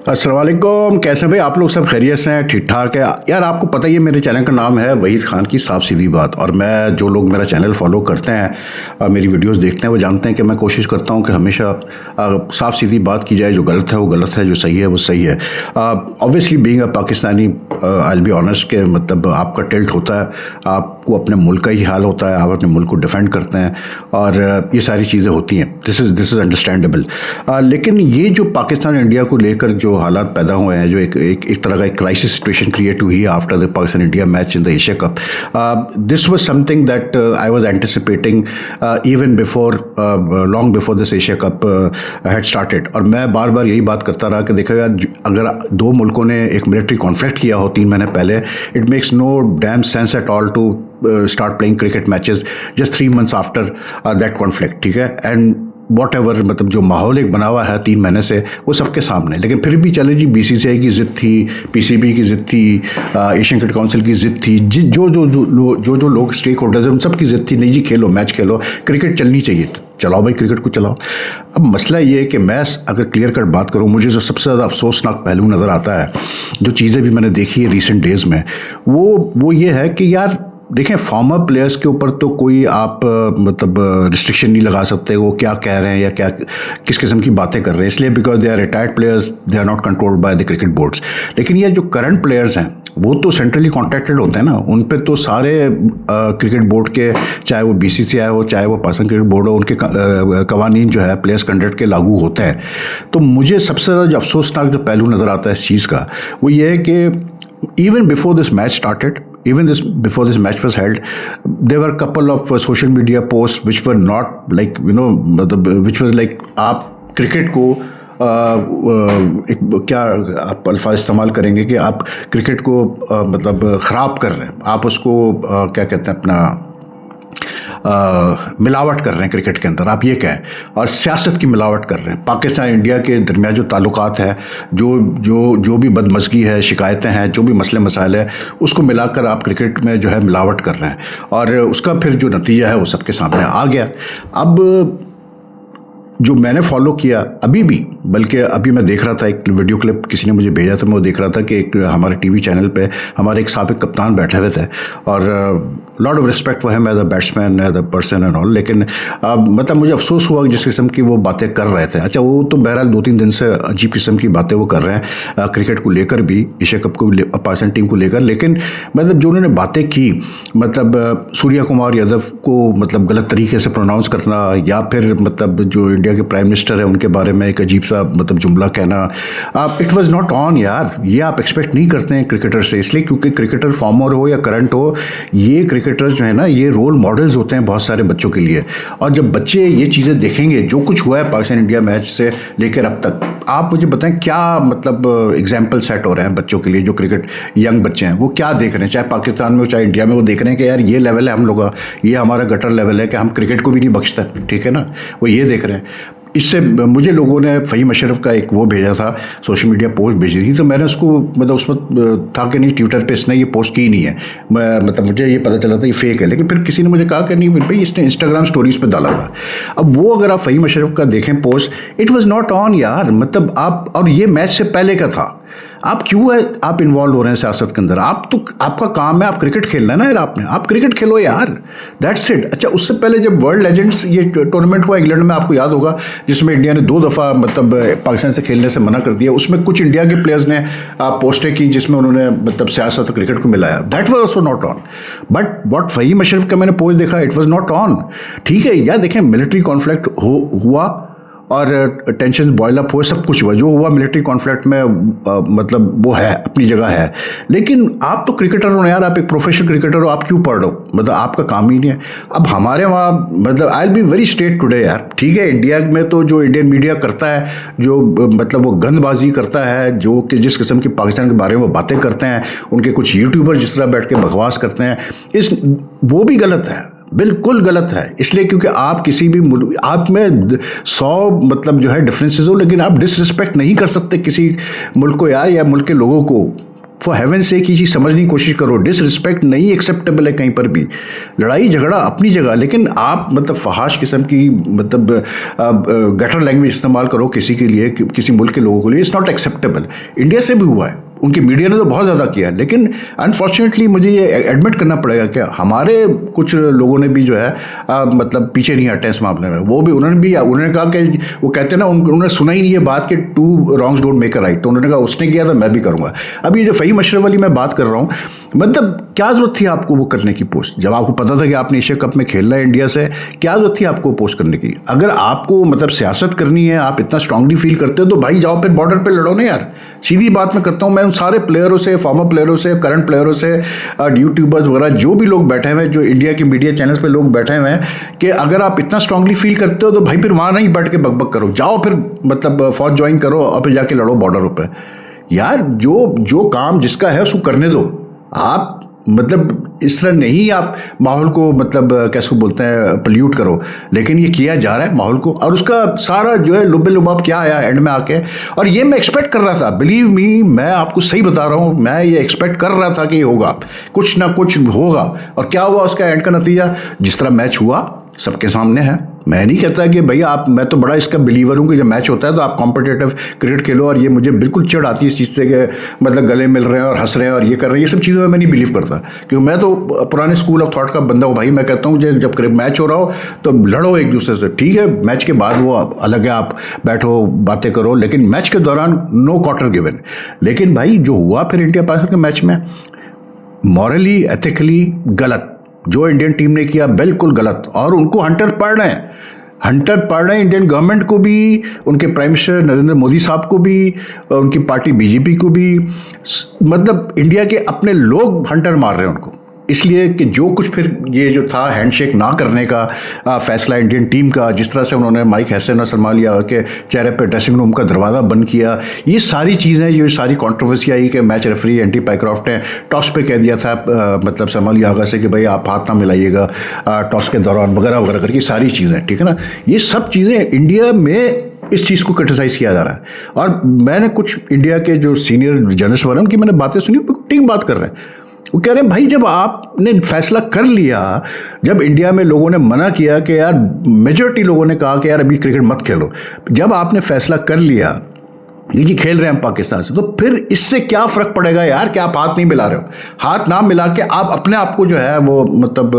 अस्सलाम वालेकुम। कैसे हैं भाई आप लोग? सब खैरियत से हैं? ठीक ठाक है यार। आपको पता ही है मेरे चैनल का नाम है वहीद खान की साफ सीधी बात। और मैं, जो लोग मेरा चैनल फॉलो करते हैं, मेरी वीडियोस देखते हैं, वो जानते हैं कि मैं कोशिश करता हूं कि हमेशा साफ सीधी बात की जाए। जो गलत है वो गलत है, जो सही है वो सही है। Obviously being a Pakistani, I will be honest के मतलब आपका टिल्ट होता है, आपको अपने मुल्क का ही हाल होता है, आप अपने मुल्क को डिफेंड करते हैं और ये सारी चीज़ें होती हैं। This is understandable. लेकिन ये जो पाकिस्तान इंडिया को लेकर जो हालात पैदा हुए हैं, जो एक तरह का एक क्राइसिस सिचुएशन क्रिएट हुई है after the Pakistan India match in the Asia cup, this was something that I was anticipating even before, long before this Asia cup had started. और मैं बार बार यही बात करता रहा कि देखो यार, अगर दो मुल्कों ने एक मिलिट्री कॉन्फ्लिक्ट किया हो 3 महीने पहले, it makes no damn sense at all to start playing cricket matches just 3 months after that conflict, ठीक है। एंड वॉट एवर, मतलब जो माहौल एक बना हुआ है 3 महीने से, वो सबके सामने। लेकिन फिर भी चले जी, बीसीसीआई की जिद थी, पीसीबी की जिद थी, एशियन क्रिकेट काउंसिल की जिद थी, जो लोग स्टेक होल्डर्स हैं उन सब की जिद थी, नहीं जी खेलो, मैच खेलो, क्रिकेट चलनी चाहिए, चलाओ भाई क्रिकेट को चलाओ। अब मसला ये है कि मैं अगर क्लियर कट बात करूँ, मुझे जो सबसे ज़्यादा अफसोसनाक पहलू नज़र आता है, जो चीज़ें भी मैंने देखी है रिसेंट डेज़ में, वो ये है कि यार देखें, फॉर्मर प्लेयर्स के ऊपर तो कोई आप मतलब रिस्ट्रिक्शन नहीं लगा सकते, वो क्या कह रहे हैं या क्या किस किस्म की बातें कर रहे हैं, इसलिए because they are retired players, they are not controlled by the cricket boards. लेकिन ये जो करंट प्लेयर्स हैं वो तो सेंट्रली कॉन्ट्रैक्टेड होते हैं ना, उन पे तो सारे क्रिकेट बोर्ड के, चाहे वो बीसीसीआई हो, चाहे वो पाकिस्तान क्रिकेट बोर्ड हो, उनके कवानीन जो है प्लेयर्स कंडक्ट के लागू होते हैं। तो मुझे सबसे ज़्यादा जो अफसोसनाक जो पहलू नज़र आता है इस चीज़ का, वो ये है कि even before this match started, before this match was held, there were a couple of social media posts which were not like, which was like आप क्रिकेट को एक क्या आप अल्फाज इस्तेमाल करेंगे कि आप क्रिकेट को मतलब ख़राब कर रहे हैं, आप उसको क्या कहते हैं, अपना मिलावट कर रहे हैं क्रिकेट के अंदर, आप ये कहें, और सियासत की मिलावट कर रहे हैं। पाकिस्तान इंडिया के दरमियान जो ताल्लुकात है, जो भी बदमज़गी है, शिकायतें हैं, जो भी मसले मसाइल है, उसको मिलाकर आप क्रिकेट में जो है मिलावट कर रहे हैं, और उसका फिर जो नतीजा है वो सबके सामने आ गया। अब जो मैंने फॉलो किया अभी भी, बल्कि अभी मैं देख रहा था एक वीडियो क्लिप किसी ने मुझे भेजा था, मैं वो देख रहा था कि एक हमारे टीवी चैनल पे हमारे एक साबिक कप्तान बैठे हुए थे, और lot of respect for him as a batsman, as a person and all. लेकिन मतलब मुझे अफसोस हुआ जिस किस्म की वो बातें कर रहे थे। अच्छा, वो तो बहरहाल 2-3 दिन से अजीब किस्म की बातें वो कर रहे हैं क्रिकेट को लेकर भी, एशिया कप को, पाकिस्तान टीम को लेकर। लेकिन मतलब जो उन्होंने बातें की, मतलब सूर्या कुमार यादव को मतलब गलत तरीके से प्रोनाउंस करना, या फिर मतलब जो इंडिया के प्राइम मिनिस्टर है उनके बारे में एक अजीब सा मतलब जुमला कहना, इट वाज नॉट ऑन यार। ये आप एक्सपेक्ट नहीं करते हैं क्रिकेटर से, इसलिए क्योंकि क्रिकेटर फॉर्मर हो या करंट हो, ये क्रिकेटर्स जो है ना, ये रोल मॉडल्स होते हैं बहुत सारे बच्चों के लिए। और जब बच्चे ये चीज़ें देखेंगे, जो कुछ हुआ है पाकिस्तान इंडिया मैच से लेकर अब तक, आप मुझे बताएं क्या मतलब एग्जाम्पल सेट हो रहे हैं बच्चों के लिए, जो क्रिकेट यंग बच्चे हैं वो क्या देख रहे हैं, चाहे पाकिस्तान में हो चाहे इंडिया में, वो देख रहे हैं कि यार ये लेवल है हम लोग का, ये हमारा गटर लेवल है कि हम क्रिकेट को भी नहीं बख्शता, ठीक है ना, वो ये देख रहे हैं। इससे मुझे लोगों ने फ़हीम अशरफ का एक वो भेजा था, सोशल मीडिया पोस्ट भेजी थी, तो मैंने उसको मतलब उस वक्त था कि नहीं, ट्विटर पे इसने ये पोस्ट की नहीं है, मतलब मुझे ये पता चला था ये फेक है। लेकिन फिर किसी ने मुझे कहा कि नहीं भाई, इसने इंस्टाग्राम स्टोरीज पे डाला था। अब वो अगर आप फ़हीम अशरफ का देखें post, it was not on यार, मतलब आप, और ये मैच से पहले का था, आप क्यों है आप इन्वॉल्व हो रहे हैं सियासत के अंदर? आप तो, आपका काम है, आप क्रिकेट खेलना है ना यार, आप क्रिकेट खेलो यार, दैट्स इट। अच्छा, उससे पहले जब वर्ल्ड लेजेंड्स ये टूर्नामेंट हुआ इंग्लैंड में, आपको याद होगा, जिसमें इंडिया ने 2 दफ़ा मतलब पाकिस्तान से खेलने से मना कर दिया, उसमें कुछ इंडिया के प्लेयर्स ने पोस्टें की जिसमें उन्होंने मतलब सियासत और क्रिकेट को मिलाया, that was also not on. But what Faheem Ashraf का मैंने पोस्ट देखा, इट वाज नॉट ऑन। ठीक है यार, देखें मिलिट्री कॉन्फ्लिक्ट हुआ और टेंशन बॉयल अप हुए, सब कुछ हुआ, जो हुआ मिलिट्री कॉन्फ्लिक्ट में, मतलब वो है, अपनी जगह है। लेकिन आप तो क्रिकेटर हो ना यार, आप एक प्रोफेशनल क्रिकेटर हो, आप क्यों पढ़ रहे हो? मतलब आपका काम ही नहीं है। अब हमारे वहाँ मतलब I will be very straight today यार, ठीक है, इंडिया में तो जो इंडियन मीडिया करता है, जो मतलब वो गंदबाजी करता है, जो कि जिस किस्म की पाकिस्तान के बारे में वो बातें करते हैं, उनके कुछ यूट्यूबर जिस तरह बैठ के बकवास करते हैं, वो भी गलत है, बिल्कुल गलत है। इसलिए क्योंकि आप किसी भी मुल्क, आप में 100 मतलब जो है डिफरेंसेस हो, लेकिन आप डिसरिस्पेक्ट नहीं कर सकते किसी मुल्क को या मुल्क के लोगों को। फॉर हेवन से की चीज़ समझने की कोशिश करो। डिसरिस्पेक्ट नहीं एक्सेप्टेबल है कहीं पर भी। लड़ाई झगड़ा अपनी जगह, लेकिन आप मतलब फहाश किस्म की मतलब गटर लैंग्वेज इस्तेमाल करो किसी के लिए, किसी मुल्क के लोगों के लिए, इट्स नॉट एक्सेप्टेबल। इंडिया से भी हुआ है, उनकी मीडिया ने तो बहुत ज़्यादा किया है, लेकिन अनफॉर्चुनेटली मुझे ये एडमिट करना पड़ेगा कि हमारे कुछ लोगों ने भी जो है मतलब पीछे नहीं हटे इस मामले में। वो भी उन्होंने कहा कि वो कहते हैं ना, उन्होंने सुना ही नहीं ये बात कि two wrongs don't make a right, तो उन्होंने कहा उसने किया तो मैं भी करूँगा। अब ये जो फ़हीम अशरफ वाली मैं बात कर रहा हूँ, मतलब क्या ज़रूरत थी आपको वो करने की पोस्ट, जब आपको पता था कि आपने एशिया कप में खेलना है इंडिया से, क्या ज़रूरत थी आपको पोस्ट करने की? अगर आपको मतलब सियासत करनी है, आप इतना स्ट्रांगली फील करते हो, तो भाई जाओ फिर बॉर्डर पे लड़ो ना यार। सीधी बात मैं करता हूँ, मैं उन सारे प्लेयरों से, फॉर्मर प्लेयरों से, करंट प्लेयरों से, यूट्यूबर्स वगैरह जो भी लोग बैठे हुए हैं, जो इंडिया के मीडिया चैनल्स पे लोग बैठे हुए हैं, कि अगर आप इतना स्ट्रांगली फील करते हो तो भाई फिर वहाँ नहीं बैठ के बकबक करो, जाओ फिर मतलब फौज ज्वाइन करो और फिर जाके लड़ो बॉर्डर पे। यार जो काम जिसका है उसको करने दो। आप मतलब इस तरह नहीं आप माहौल को मतलब कैसे बोलते हैं पल्यूट करो, लेकिन ये किया जा रहा है माहौल को, और उसका सारा जो है लुबे लुबाब क्या आया एंड में आके। और ये मैं एक्सपेक्ट कर रहा था, बिलीव मी, मैं आपको सही बता रहा हूँ, मैं ये एक्सपेक्ट कर रहा था कि ये होगा, कुछ ना कुछ होगा। और क्या हुआ उसका एंड का नतीजा? जिस तरह मैच हुआ सबके सामने है। मैं नहीं कहता कि भैया आप, मैं तो बड़ा इसका बिलीवर हूँ कि जब मैच होता है तो आप कॉम्पिटेटिव क्रिकेट खेलो, और ये मुझे बिल्कुल चिढ़ आती है इस चीज़ से कि मतलब गले मिल रहे हैं और हंस रहे हैं और ये कर रहे हैं, ये सब चीज़ों में मैं नहीं बिलीव करता, क्योंकि मैं तो पुराने स्कूल ऑफ थॉट का बंदा हूँ भाई। मैं कहता हूँ जब मैच हो रहा हो तो लड़ो एक दूसरे से, ठीक है, मैच के बाद वो अलग है, आप बैठो बातें करो, लेकिन मैच के दौरान नो क्वार्टर गिवन। लेकिन भाई जो हुआ फिर इंडिया पाकिस्तान के मैच में, मॉरली एथिकली गलत, जो इंडियन टीम ने किया बिल्कुल गलत, और उनको हंटर पड़ रहे हैं इंडियन गवर्नमेंट को भी, उनके प्राइम मिनिस्टर नरेंद्र मोदी साहब को भी, उनकी पार्टी बीजेपी को भी, मतलब इंडिया के अपने लोग हंटर मार रहे हैं उनको, इसलिए कि जो कुछ फिर ये जो था हैंडशेक ना करने का फैसला इंडियन टीम का, जिस तरह से उन्होंने माइक हैसन और सलमान लिया के चेहरे पे ड्रेसिंग रूम का दरवाज़ा बंद किया, ये सारी चीज़ें, ये सारी कंट्रोवर्सी आई कि मैच रेफरी एंटी पाइक्रॉफ्ट ने टॉस पे कह दिया था मतलब सलमान लिया से कि भाई आप हाथ ना मिलाइएगा टॉस के दौरान, वगैरह वगैरह करके सारी चीज़ें, ठीक है ना। ये सब चीज़ें इंडिया में इस चीज़ को क्रिटिसाइज़ किया जा रहा है। और मैंने कुछ इंडिया के जो सीनियर जर्नलिस्ट वाले उनकी मैंने बातें सुनी, ठीक बात कर रहे हैं। वो कह रहे हैं भाई जब आपने फैसला कर लिया, जब इंडिया में लोगों ने मना किया कि यार, मेजॉरिटी लोगों ने कहा कि यार अभी क्रिकेट मत खेलो, जब आपने फैसला कर लिया कि जी खेल रहे हैं हम पाकिस्तान से, तो फिर इससे क्या फ़र्क पड़ेगा यार कि आप हाथ नहीं मिला रहे हो? हाथ ना मिला के आप अपने आप को जो है वो मतलब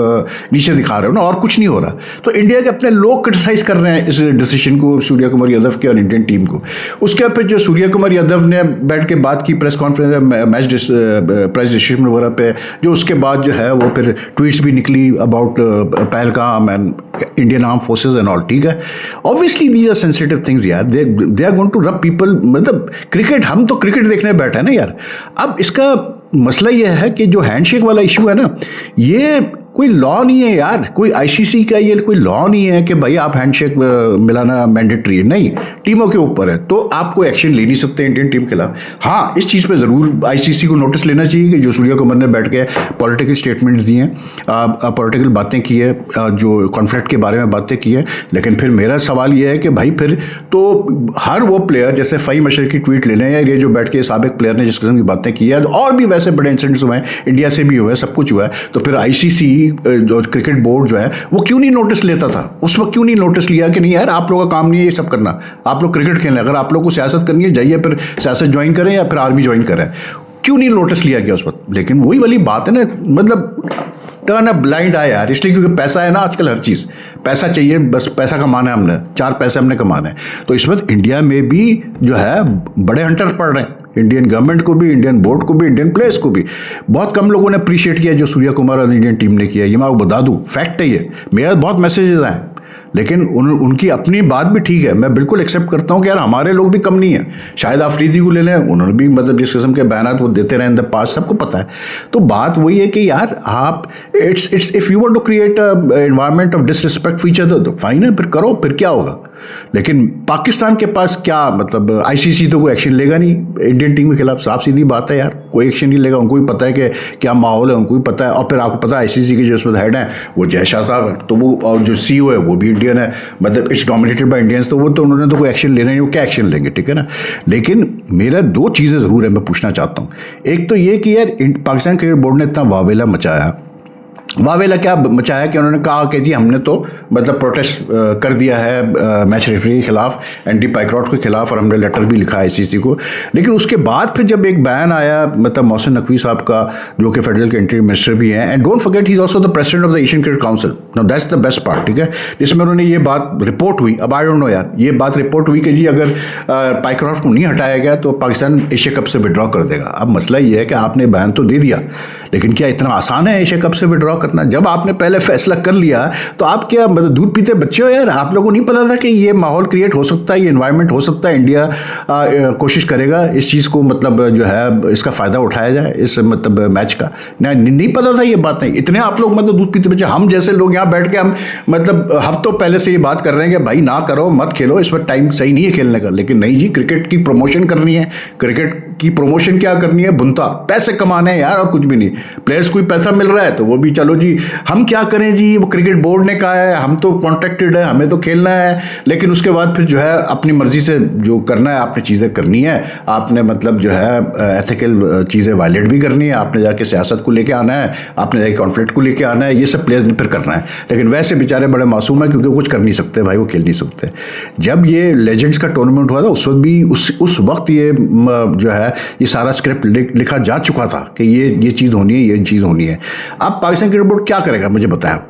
नीचे दिखा रहे हो ना, और कुछ नहीं हो रहा। तो इंडिया के अपने लोग क्रिटिसाइज कर रहे हैं इस डिसीजन को, सूर्य कुमार यादव के और इंडियन टीम को। उसके फिर जो सूर्य कुमार यादव ने बैठ के बात की press conference, match price distribution वगैरह पे, जो उसके बाद जो है वो फिर ट्वीट्स भी निकली about Pahalgam and Indian arm forces and all, ठीक है। Obviously these are sensitive things यार, they are going to rub people, मतलब क्रिकेट, हम तो क्रिकेट देखने बैठे हैं ना यार। अब इसका मसला यह है कि जो हैंडशेक वाला इशू है ना, ये कोई लॉ नहीं है यार, कोई आईसीसी का ये कोई लॉ नहीं है कि भाई आप हैंडशेक मिलाना मैंडेटरी है, नहीं, टीमों के ऊपर है, तो आप कोई एक्शन ले नहीं सकते इंडियन टीम के खिलाफ। हाँ, इस चीज़ पे ज़रूर आईसीसी को नोटिस लेना चाहिए कि जो सूर्य कुमार ने बैठ के पॉलिटिकल स्टेटमेंट्स दिए हैं, पॉलिटिकल बातें की है, जो कॉन्फ्लिक्ट के बारे में बातें की है। लेकिन फिर मेरा सवाल ये है कि भाई फिर तो हर वो प्लेयर, जैसे फ़हीम अशरफ की ट्वीट ले लें, या ये जो बैठ के साबिक प्लेयर ने जिस किस्म की बातें की है, और भी वैसे बड़े इंसिडेंट्स हुए हैं, इंडिया से भी हुए हैं, सब कुछ हुआ है, तो फिर आईसीसी जो क्रिकेट बोर्ड जो है वो क्यों नहीं नोटिस लेता था उस वक्त? क्यों नहीं नोटिस लिया कि नहीं यार आप लोगों का काम नहीं है ये सब करना, आप लोग क्रिकेट खेलें, अगर आप लोग को सियासत करनी है जाइए फिर सियासत ज्वाइन करें या फिर आर्मी ज्वाइन करें। क्यों नहीं नोटिस लिया गया उस वक्त? लेकिन वही वाली बात है ना, मतलब टर्न अ ब्लाइंड आई यार, इसलिए क्योंकि पैसा है ना, आजकल हर चीज़ पैसा चाहिए, बस पैसा कमाना है, हमने 4 पैसे हमने कमाने हैं। तो इस वक्त इंडिया में भी जो है बड़े हंटर पड़ रहे हैं, इंडियन गवर्नमेंट को भी, इंडियन बोर्ड को भी, इंडियन प्लेयर्स को भी। बहुत कम लोगों ने अप्रिशिएट किया जो सूर्य कुमार और इंडियन टीम ने किया, ये मैं आपको बता दूं, फैक्ट है ये। मेरे बहुत मैसेजेस आए, लेकिन उनकी अपनी बात भी ठीक है, मैं बिल्कुल एक्सेप्ट करता हूँ कि यार हमारे लोग भी कम नहीं है। शायद आफरीदी को ले लें, उन्होंने भी मतलब जिस किस्म के बयान वो देते रहे इन द पास्ट, सबको पता है। तो बात वही है कि यार आप it's if you want to create a environment of disrespect for each other, तो फाइन है, फिर करो, फिर क्या होगा। लेकिन पाकिस्तान के पास क्या मतलब आईसीसी तो कोई एक्शन लेगा नहीं इंडियन टीम के खिलाफ, साफ सीधी बात है यार, कोई एक्शन नहीं लेगा। उनको भी पता है कि क्या माहौल है, उनको भी पता है। और फिर आपको पता है आईसीसी के जो उसमें हेड हैं वो जय शाह साहब हैं, तो वो और जो सीईओ है वो भी इंडियन है, मतलब इट्स डोमिनेटेड बाय इंडियंस, तो वो तो उन्होंने तो कोई एक्शन लेना नहीं, वो क्या एक्शन लेंगे, ठीक है ना। लेकिन मेरा दो चीज़ें ज़रूर है मैं पूछना चाहता हूँ। एक तो ये कि यार पाकिस्तान क्रिकेट बोर्ड ने इतना वावेला मचाया, वावेला क्या मचाया कि उन्होंने कहा कि जी हमने तो मतलब प्रोटेस्ट कर दिया है मैच रेफरी के खिलाफ, एंडी पाइक्रॉट के खिलाफ, और हमने लेटर भी लिखा है आईसीसी को। लेकिन उसके बाद फिर जब एक बयान आया मतलब मोहसिन नकवी साहब का, जो कि फेडरल के इंटीरियर मिनिस्टर भी हैं, and don't forget he is also the president of the Asian cricket council, now that's the best part, ठीक है, जिसमें उन्होंने ये बात रिपोर्ट हुई, अब आई डोंट नो यार, ये बात रिपोर्ट हुई कि जी अगर पाइक्रॉट को नहीं हटाया गया तो पाकिस्तान एशिया कप से विड्रॉ कर देगा। अब मसला ये है कि आपने बयान तो दे दिया, लेकिन क्या इतना आसान है एशिया कप से विड्रॉ करना? जब आपने पहले फैसला कर लिया तो आप क्या मतलब दूध पीते बच्चे हो यार? आप लोगों को नहीं पता था कि ये माहौल क्रिएट हो सकता है, ये एनवायरनमेंट हो सकता है, इंडिया कोशिश करेगा इस चीज़ को मतलब जो है इसका फ़ायदा उठाया जाए इस मतलब मैच का? नहीं पता था ये बात, नहीं इतने आप लोग मतलब दूध पीते बच्चे, हम जैसे लोग यहाँ बैठ के हम मतलब हफ्तों पहले से ये बात कर रहे हैं कि भाई ना करो, मत खेलो, इस वक्त टाइम सही नहीं है खेलने का। लेकिन नहीं जी, क्रिकेट की प्रमोशन करनी है, क्रिकेट की प्रमोशन क्या करनी है, बुनता पैसे कमाने हैं यार, और कुछ भी नहीं। प्लेयर्स को पैसा मिल रहा है तो वो भी चलो जी, हम क्या करें जी, वो क्रिकेट बोर्ड ने कहा है, हम तो कॉन्ट्रैक्टेड है, हमें तो खेलना है। लेकिन उसके बाद फिर जो है अपनी मर्जी से जो करना है आपने चीज़ें करनी है, आपने मतलब जो है एथिकल चीज़ें वायलेट भी करनी है, आपने जाके सियासत को लेके आना है, आपने जाके कॉन्फ्लिक्ट को लेके आना है, ये सब प्लेयर्स ने फिर करना है। लेकिन वैसे बेचारे बड़े मासूम हैं क्योंकि कुछ कर नहीं सकते भाई, वो खेल नहीं सकते। जब ये लेजेंड्स का टूर्नामेंट हुआ था उस वक्त भी उस वक्त ये जो है ये सारा स्क्रिप्ट लिखा जा चुका था कि ये चीज़ होनी है, ये चीज़ होनी है। अब पाकिस्तान क्रिकेट बोर्ड क्या करेगा मुझे बताया?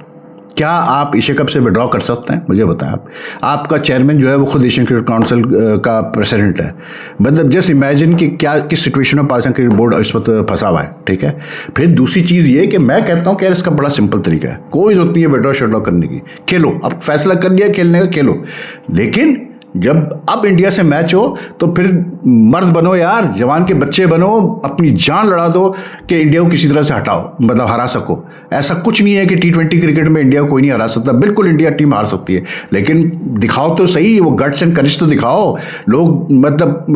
क्या आप एशिया कप से विड्रॉ कर सकते हैं? मुझे बताएं आप। आपका चेयरमैन जो है वो खुद एशियन क्रिकेट काउंसिल का प्रेसिडेंट है। मतलब जस्ट इमेजिन कि क्या किस सिचुएशन में पाकिस्तान क्रिकेट बोर्ड इस वक्त फंसा हुआ है, ठीक है। फिर दूसरी चीज़ ये कि मैं कहता हूँ कि यार इसका बड़ा सिंपल तरीका है, कोई जरूरत नहीं है विड्रॉ शेड्रॉ करने की, खेलो, अब फैसला कर लिया खेलने का, खेलो। लेकिन जब अब इंडिया से मैच हो तो फिर मर्द बनो यार, जवान के बच्चे बनो, अपनी जान लड़ा दो कि इंडिया को किसी तरह से हटाओ, मतलब हरा सको। ऐसा कुछ नहीं है कि T20 क्रिकेट में इंडिया को कोई नहीं हरा सकता, बिल्कुल इंडिया टीम हार सकती है, लेकिन दिखाओ तो सही, वो गट्स एंड करेज तो दिखाओ। लोग मतलब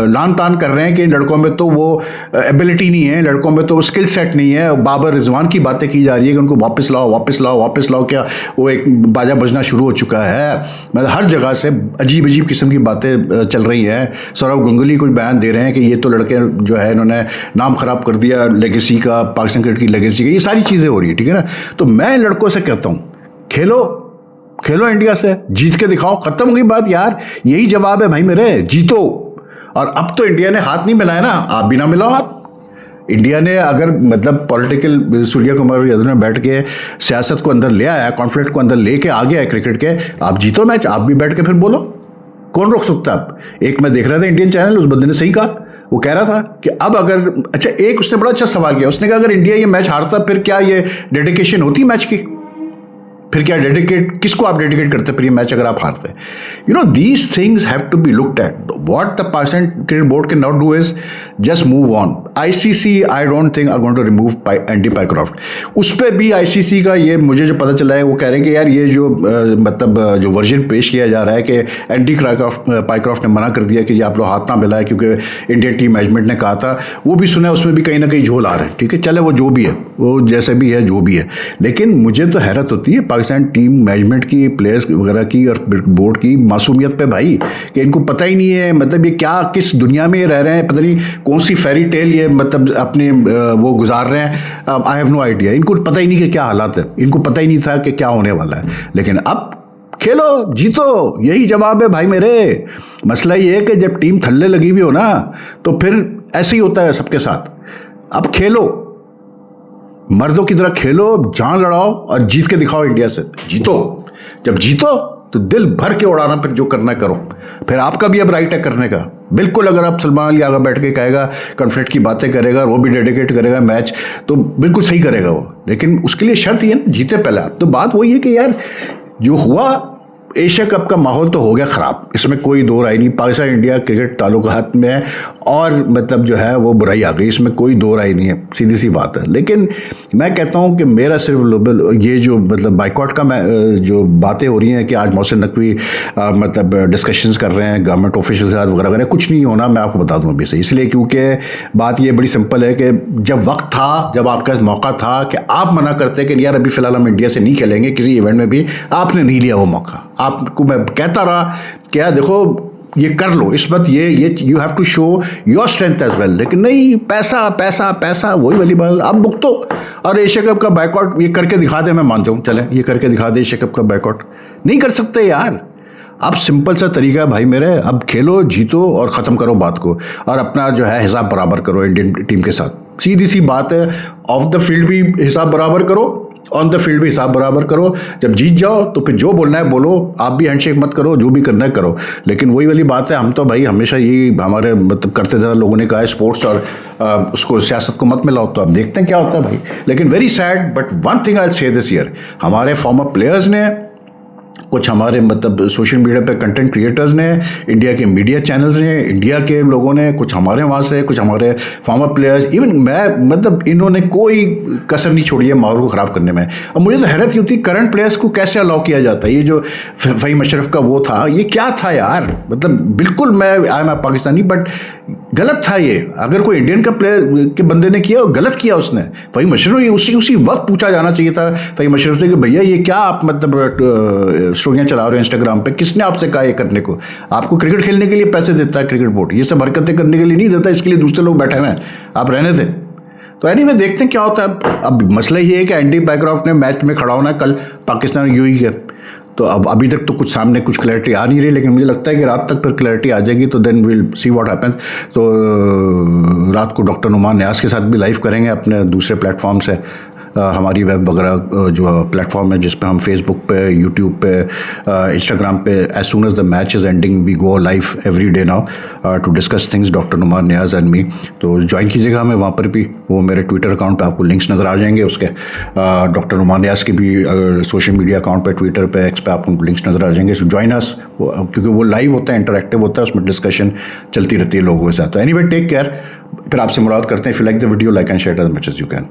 लान तान कर रहे हैं कि लड़कों में तो वो एबिलिटी नहीं है, लड़कों में तो वो स्किल सेट नहीं है। बाबर रिजवान की बातें की जा रही है कि उनको वापस लाओ, वापस लाओ, वापस लाओ, क्या वो एक बाजा बजना शुरू हो चुका है। मतलब हर जगह से अजीब अजीब किस्म की बातें चल रही हैं। सौरव गंगुली कोई बयान दे रहे हैं कि ये तो लड़के जो है इन्होंने नाम खराब कर दिया लेगेसी का, पाकिस्तान क्रिकेट की लेगेसी का, ये सारी चीज़ें हो रही है, ठीक है ना। तो मैं लड़कों से कहता हूँ खेलो, खेलो इंडिया से, जीत के दिखाओ, खत्म हुई बात यार। यही जवाब है भाई मेरे, जीतो। और अब तो इंडिया ने हाथ नहीं मिलाया ना, आप भी ना मिलाओ हाथ। इंडिया ने अगर मतलब पॉलिटिकल सूर्य कुमार यादव ने बैठ के सियासत को अंदर ले आया, कॉन्फ्लिक्ट को अंदर लेके आ गया है क्रिकेट के, आप जीतो मैच, आप भी बैठ के फिर बोलो, कौन रोक सकता है आप? एक मैं देख रहा था इंडियन चैनल, उस बंदे ने सही कहा, वो कह रहा था कि अब अगर अच्छा, एक उसने बड़ा अच्छा सवाल किया, उसने कहा अगर इंडिया ये मैच हारता फिर क्या ये डेडिकेशन होती मैच की? फिर क्या डेडिकेट, किसको आप डेडिकेट करते फिर ये मैच अगर आप हारते? You know these things have to be looked at. What the Pakistan cricket board can not do is just move on. ICC I don't think are going to remove Andy Pycroft. उस पर भी ICC का ये मुझे जो पता चला है, वो कह रहे हैं कि यार ये जो मतलब जो वर्जन पेश किया जा रहा है कि एंडी पाइक्रॉफ्ट ने मना कर दिया कि ये आप लोग हाथ ना मिलाए क्योंकि इंडियन टीम मैनेजमेंट ने कहा था, वो भी सुना है, उसमें भी कहीं ना कहीं झोल आ रहे हैं, ठीक है, चले वो जो भी है, वो जैसे भी है जो भी है। लेकिन मुझे तो हैरत होती है पाकिस्तान टीम मैनेजमेंट की, प्लेयर्स वगैरह की और बोर्ड की मासूमियत पे भाई, कि इनको पता ही नहीं है मतलब ये क्या किस दुनिया में रह रहे हैं, पता नहीं कौन सी फेरी टेल ये मतलब अपने वो गुजार रहे हैं। आई हैव नो आइडिया, इनको पता ही नहीं कि क्या हालात है, इनको पता ही नहीं था कि क्या होने वाला है। लेकिन अब खेलो, जीतो, यही जवाब है भाई मेरे। मसला ये है कि जब टीम थल्ले लगी हुई हो ना तो फिर ऐसे ही होता है सबके साथ। अब खेलो, मर्दों की तरह खेलो, जान लड़ाओ और जीत के दिखाओ, इंडिया से जीतो। जब जीतो तो दिल भर के उड़ाना, फिर जो करना करो। फिर आपका भी अब राइट है करने का, बिल्कुल। अगर आप सलमान अली आगे बैठ के कहेगा, कॉन्फ्लिक्ट की बातें करेगा, वो भी डेडिकेट करेगा मैच, तो बिल्कुल सही करेगा वो। लेकिन उसके लिए शर्त ये ना, जीते पहले आप। तो बात वही है कि यार जो हुआ एशिया कप का माहौल तो हो गया ख़राब, इसमें कोई दो राय नहीं। पाकिस्तान इंडिया क्रिकेट ताल्लुकात में और मतलब जो है वो बुराई आ गई, इसमें कोई दो राय नहीं है, सीधी सी बात है। लेकिन मैं कहता हूँ कि मेरा सिर्फ ये जो मतलब बाइकआउट का जो बातें हो रही हैं कि आज मोहसिन नकवी मतलब डिस्कशंस कर रहे हैं गवर्नमेंट ऑफिशियल के साथ वगैरह वगैरह, कुछ नहीं होना, मैं आपको बता दूँ अभी से। इसलिए क्योंकि बात ये बड़ी सिंपल है कि जब वक्त था, जब आपके पास मौका था कि आप मना करते कि यार अभी फ़िलहाल हम इंडिया से नहीं खेलेंगे किसी इवेंट में भी, आपने नहीं लिया वो मौका। आपको मैं कहता रहा कि यार देखो ये कर लो, इस वक्त ये you have to show your strength as well. लेकिन नहीं, पैसा पैसा पैसा, वही वाली बात। आप बुक तो और एशिया कप का बाइकआउट ये करके दिखा दे, मैं मान जाऊँ, चले ये करके दिखा दे एशिया कप का बाइकआउट। नहीं कर सकते यार। अब सिंपल सा तरीका है भाई मेरे, अब खेलो, जीतो और ख़त्म करो बात को, और अपना जो है हिसाब बराबर करो इंडियन टीम के साथ। सीधी सी बात है, ऑफ द फील्ड भी हिसाब बराबर करो, ऑन द फील्ड भी हिसाब बराबर करो। जब जीत जाओ तो फिर जो बोलना है बोलो, आप भी हैंडशेक मत करो, जो भी करना है करो। लेकिन वही वाली बात है, हम तो भाई हमेशा यही हमारे मतलब करते थे, लोगों ने कहा है स्पोर्ट्स और उसको सियासत को मत मिलाओ, तो अब देखते हैं क्या होता है भाई। लेकिन very sad, but one thing I से दिस ईयर, हमारे फॉर्मर प्लेयर्स ने, कुछ हमारे मतलब सोशल मीडिया पे कंटेंट क्रिएटर्स ने, इंडिया के मीडिया चैनल्स ने, इंडिया के लोगों ने, कुछ हमारे वहाँ से, कुछ हमारे फॉर्मर प्लेयर्स, इवन मैं, मतलब इन्होंने कोई कसर नहीं छोड़ी है माहौल को ख़राब करने में। अब मुझे तो हैरत ही होती है करंट प्लेयर्स को कैसे अलाउ किया जाता है। ये जो फ़हीम अशरफ का वो था, ये क्या था यार, मतलब बिल्कुल मैं आई एम पाकिस्तानी, बट गलत था ये। अगर कोई इंडियन का प्लेयर के बंदे ने किया, गलत किया उसने। फ़हीम अशरफ, ये उसी वक्त पूछा जाना चाहिए था फ़हीम अशरफ से कि भैया ये क्या आप मतलब स्टोरियाँ चला रहे हो इंस्टाग्राम पे, किसने आपसे कहा ये करने को? आपको क्रिकेट खेलने के लिए पैसे देता है क्रिकेट बोर्ड, ये सब हरकतें करने के लिए नहीं देता, इसके लिए दूसरे लोग बैठे हुए हैं, आप रहने दें। तो एनीवे देखते हैं क्या होता है। अब मसला ये है कि एंडी बैकक्रॉफ्ट ने मैच में खड़ा होना है कल पाकिस्तान यूएई के, तो अब अभी तक तो कुछ सामने कुछ क्लैरिटी आ नहीं रही, लेकिन मुझे लगता है कि रात तक फिर क्लैरिटी आ जाएगी, तो then will see what happens. तो रात को डॉक्टर नुमान नियाज़ के साथ भी लाइव करेंगे अपने दूसरे प्लेटफॉर्म से, हमारी वेब वगैरह जो प्लेटफॉर्म है जिस पे हम फेसबुक पे, यूट्यूब पे, इंस्टाग्राम पे, as soon as the match is ending we go live every day now to discuss things, doctor Numan Niaz and me. तो ज्वाइन कीजिएगा हमें वहाँ पर भी, वो मेरे ट्विटर अकाउंट पे आपको लिंक्स नज़र आ जाएंगे उसके, डॉक्टर नुमान नियाज़ के भी सोशल मीडिया अकाउंट पे, ट्विटर पे, एक्स पे आपको लिंक्स नज़र आ जाएंगे। सो ज्वाइन अस, क्योंकि वो लाइव होता है, इंटरेक्टिव होता है, उसमें डिस्कशन चलती रहती है लोगों के साथ। तो एनीवे टेक केयर, फिर आपसे मुलाकात करते हैं। If you like the video, like and share as much as you can.